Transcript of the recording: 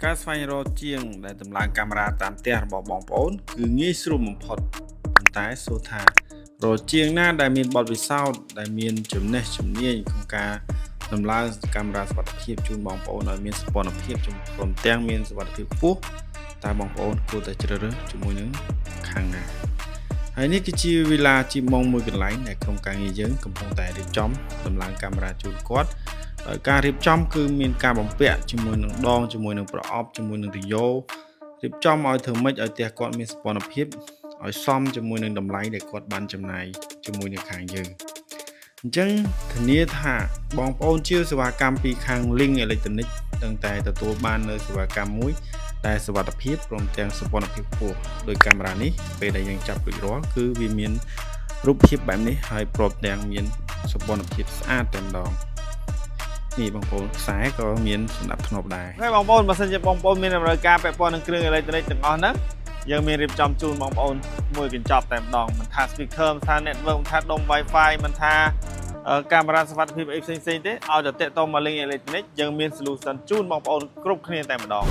ការស្វែងរកជាងដែលតម្លើងកាមេរ៉ាតាមផ្ទះរបស់បងប្អូនគឺងាយស្រួលបំផុតប៉ុន្តែសួរថារកជាងណាដែលមានបទពិសោធន៍ដែលមានចំណេះជំនាញក្នុងការតម្លើងកាមេរ៉ាសុវត្ថិភាពជូនបងប្អូនឲ្យមានសោភ័ណភាពព្រមទាំងមានសុវត្ថិភាពខ្ពស់តើបងប្អូនគួរតែជ្រើសរើសជាមួយនឹងខាងណាហើយនេះគឺជាវិឡាជីម៉ងមួយកន្លែងដែលក្រុមការងារយើងកំពុងតែរៀបចំតម្លើងកាមេរ៉ាជូនគាត់ដោយការរៀបចំគឺមានការបំពាក់ជាមួយនឹងដងជាមួយនឹងប្រអប់ជាមួយនឹងរយោរៀបចំឲ្យធ្វើម៉េចឲ្យផ្ទះគាត់មានសោភ័ណភាពឲ្យសមជាមួយនឹងតម្លៃដែលគាត់បានចំណាយជាមួយនឹងខាងយើងអញ្ចឹងធានាថាបងប្អូនជាសេវាកម្មពីខាង Link Electronic តែងតែទទួលបាននូវសេវាកម្មមួយដែលសុវត្ថិភាពព្រមទាំងសោភ័ណភាពខ្ពស់ដោយកាមេរ៉ានេះពេលដែលយើងចាប់រួចរាល់គឺវាមានរូបភាពបែបនេះហើយព្រមទាំងមានសោភ័ណភាពស្អាតតែម្ដងនេះបងប្អូនខ្សែក៏មានសម្រាប់ធ្នាប់ដែរហើយបងប្អូនបើសិនជាបងប្អូនមានតម្រូវការពាក់ព័ន្ធនឹងគ្រឿងអេឡិចត្រូនិកទាំងអស់ហ្នឹងយើងមានរៀបចំជូនបងប្អូនមួយកញ្ចប់តែម្ដងមិនថា speaker មិនថា network មិនថាដុំ Wi-Fi មិនថាកាមេរ៉ាសុវត្ថិភាពអីផ្សេងៗទេឲ្យតែតាក់ទងមក Link Electronic យើងមាន solution ជូនបងប្អូនគ្រប់គ្នាតែម្ដង